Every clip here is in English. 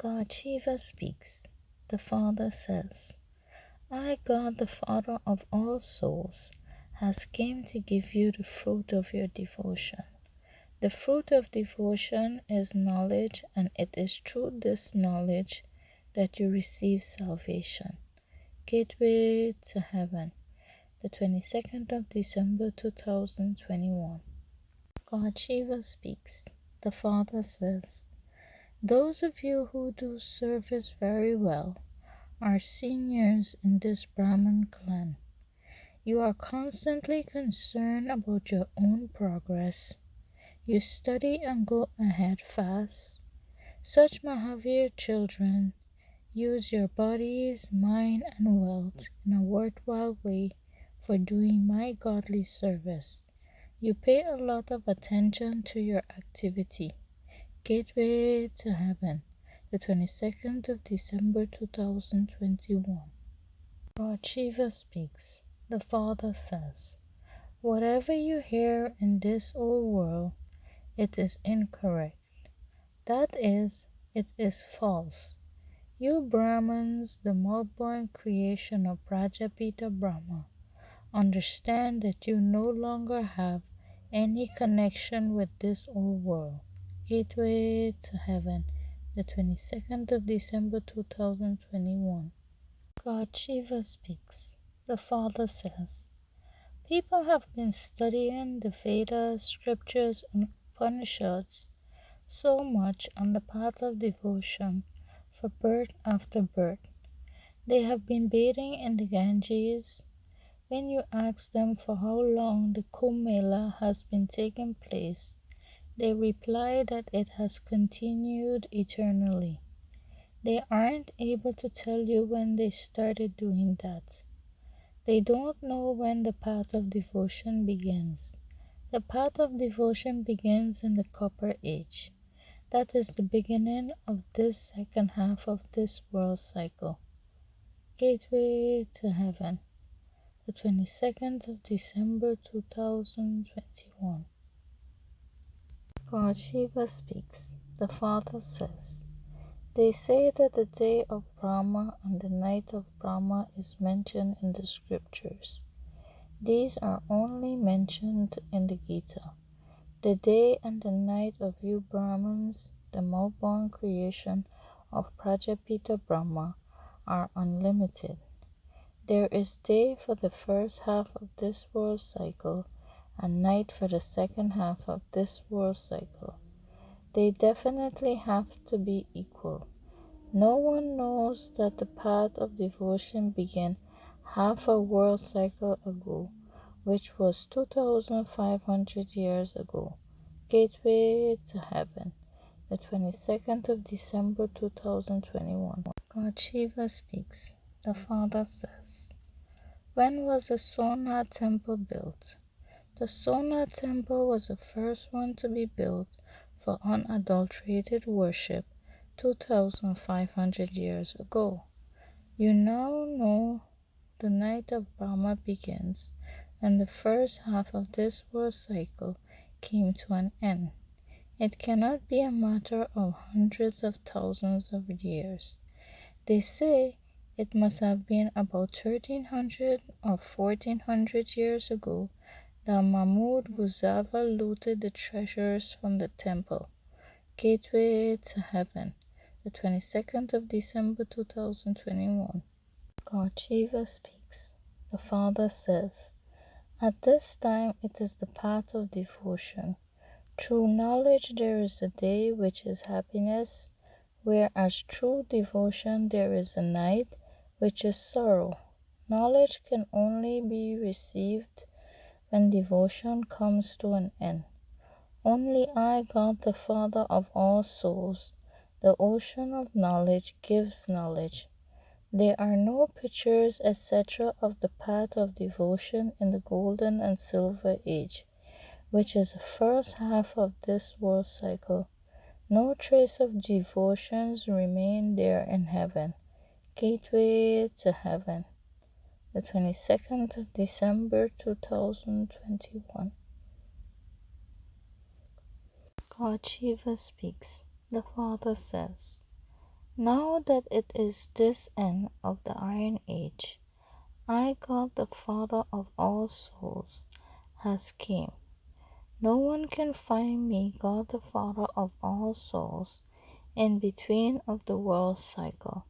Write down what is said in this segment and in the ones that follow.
God Shiva speaks. The Father says, I, God, the Father of all souls, has came to give you the fruit of your devotion. The fruit of devotion is knowledge, and it is through this knowledge that you receive salvation. Gateway to Heaven, the 22nd of December 2021. God Shiva speaks. The Father says, those of you who do service very well are seniors in this Brahmin clan. You are constantly concerned about your own progress. You study and go ahead fast. Such Mahavir children use your bodies, mind, and wealth in a worthwhile way for doing my godly service. You pay a lot of attention to your activity. Gateway to Heaven, the 22nd of December 2021. God Shiva speaks. The Father says, whatever you hear in this old world, it is incorrect. That is, it is false. You Brahmins, the mud-born creation of Prajapita Brahma, understand that you no longer have any connection with this old world. Gateway to Heaven, the 22nd of December 2021. God Shiva speaks. The Father says, people have been studying the Vedas, scriptures, and Upanishads so much on the path of devotion for birth after birth. They have been bathing in the Ganges. When you ask them for how long the Kumbh Mela has been taking place, they reply that it has continued eternally. They aren't able to tell you when they started doing that. They don't know when the path of devotion begins. The path of devotion begins in the Copper Age. That is the beginning of this second half of this world cycle. Gateway to Heaven, the 22nd of December 2021. God Shiva speaks. The Father says, they say that the day of Brahma and the night of Brahma is mentioned in the scriptures. These are only mentioned in the Gita. The day and the night of you Brahmins, the mud-born creation of Prajapita Brahma, are unlimited. There is day for the first half of this world cycle and night for the second half of this world cycle. They definitely have to be equal. No one knows that the path of devotion began half a world cycle ago, which was 2,500 years ago. Gateway to Heaven, the 22nd of December 2021. God Shiva speaks. The Father says, when was the Somnath temple built? The Somnath temple was the first one to be built for unadulterated worship 2,500 years ago. You now know the night of Brahma begins when the first half of this world cycle came to an end. It cannot be a matter of hundreds of thousands of years. They say it must have been about 1300 or 1400 years ago that Mahmud Guzava looted the treasures from the temple. Gateway to Heaven, the 22nd of December 2021. God Shiva speaks. The Father says, at this time it is the path of devotion. Through knowledge there is a day which is happiness, whereas through devotion there is a night which is sorrow. Knowledge can only be received when devotion comes to an end. Only I, God the Father of all souls, the ocean of knowledge, gives knowledge. There are no pictures, etc. of the path of devotion in the Golden and Silver Age, which is the first half of this world cycle. No trace of devotions remain there in heaven. Gateway to Heaven, the 22nd of December 2021. God Shiva speaks. The Father says, Now that it is this end of the Iron Age, I, God the Father of all souls, has came. No one can find me, God the Father of all souls, in between of the world cycle.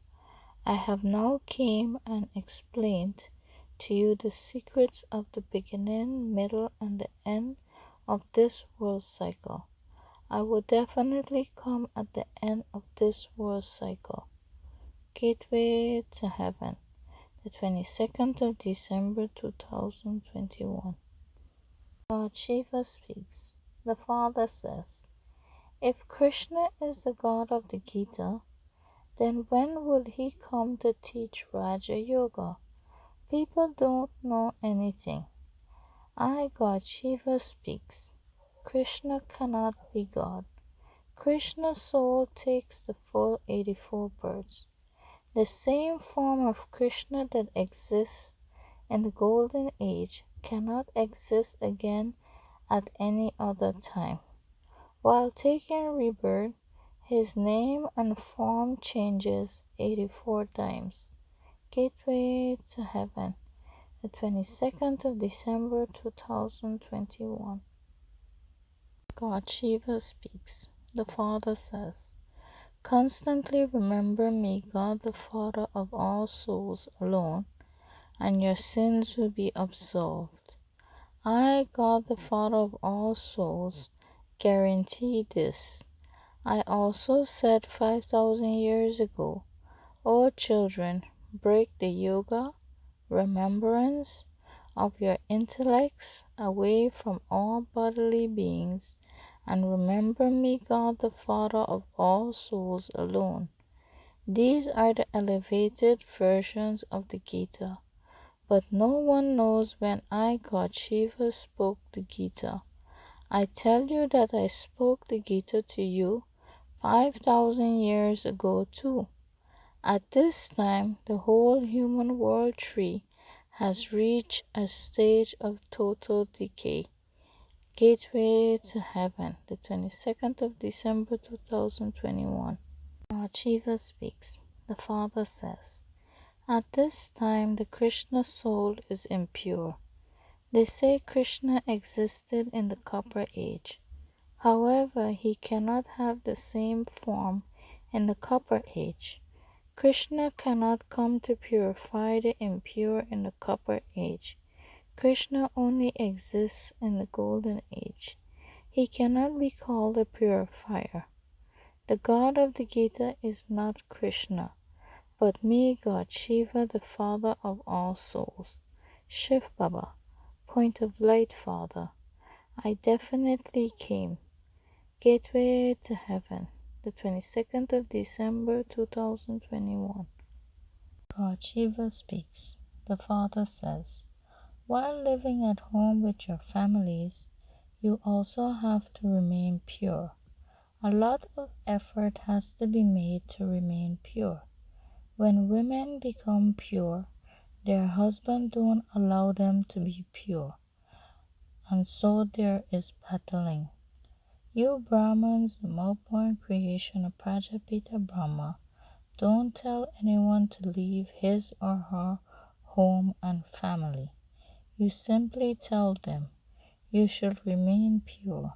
I have now came and explained to you the secrets of the beginning, middle, and the end of this world cycle. I will definitely come at the end of this world cycle. Gateway to Heaven, the 22nd of December 2021. God Shiva speaks. The Father says, if Krishna is the God of the Gita, then when will he come to teach Raja Yoga? People don't know anything. I, God Shiva, speaks. Krishna cannot be God. Krishna's soul takes the full 84 births. The same form of Krishna that exists in the Golden Age cannot exist again at any other time. While taking rebirth, his name and form changes 84 times. Gateway to Heaven, the 22nd of December 2021. God Shiva speaks. The Father says, constantly remember me, God the Father of all souls alone, and your sins will be absolved. I, God the Father of all souls, guarantee this. I also said 5,000 years ago, O children, break the yoga, remembrance of your intellects away from all bodily beings, and remember me, God the Father of all souls alone. These are the elevated versions of the Gita, but no one knows when I, God Shiva, spoke the Gita. I tell you that I spoke the Gita to you 5,000 years ago too. At this time, the whole human world tree has reached a stage of total decay. Gateway to Heaven, the 22nd of December 2021. God Shiva speaks. The Father says, at this time the Krishna soul is impure. They say Krishna existed in the Copper Age. However, he cannot have the same form in the Copper Age. Krishna cannot come to purify the impure in the Copper Age. Krishna only exists in the Golden Age. He cannot be called a purifier. The God of the Gita is not Krishna, but me, God Shiva, the Father of all souls. Shiv Baba, Point of Light Father. I definitely came. Gateway to Heaven, the 22nd of December 2021. God Shiva speaks. The Father says, while living at home with your families, you also have to remain pure. A lot of effort has to be made to remain pure. When women become pure, their husband don't allow them to be pure, and so there is battling. You Brahmins, the Malborn creation of Prajapita Brahma, don't tell anyone to leave his or her home and family. You simply tell them, you should remain pure.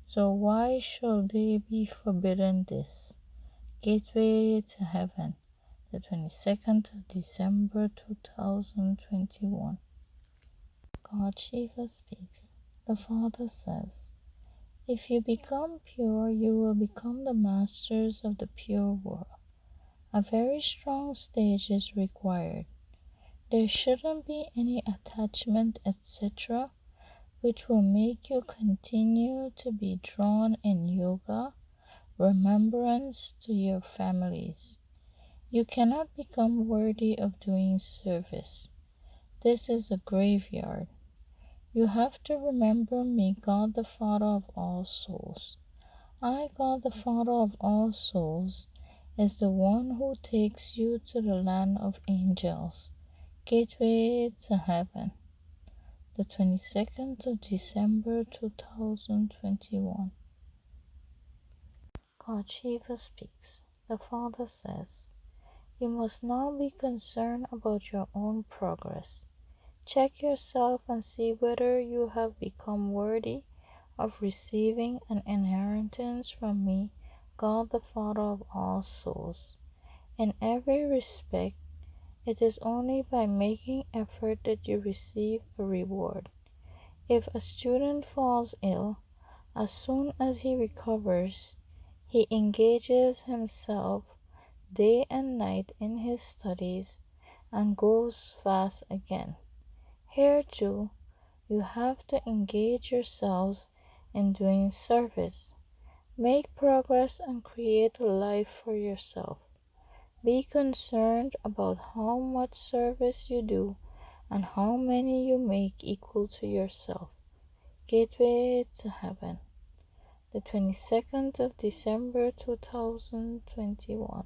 So why should they be forbidden this? Gateway to Heaven, the 22nd of December 2021. God Shiva speaks. The Father says, if you become pure, you will become the masters of the pure world. A very strong stage is required. There shouldn't be any attachment, etc., which will make you continue to be drawn in yoga, remembrance to your families. You cannot become worthy of doing service. This is a graveyard. You have to remember me, God the Father of all souls. I, God the Father of all souls, is the one who takes you to the land of angels. Gateway to Heaven, the 22nd of December 2021. God Shiva speaks. the Father says, you must now be concerned about your own progress. Check yourself and see whether you have become worthy of receiving an inheritance from me, God the Father of all souls. In every respect, it is only by making effort that you receive a reward. If a student falls ill, as soon as he recovers, he engages himself day and night in his studies and goes fast again. Here too, you have to engage yourselves in doing service. Make progress and create a life for yourself. Be concerned about how much service you do and how many you make equal to yourself. Gateway to Heaven, the 22nd of December 2021.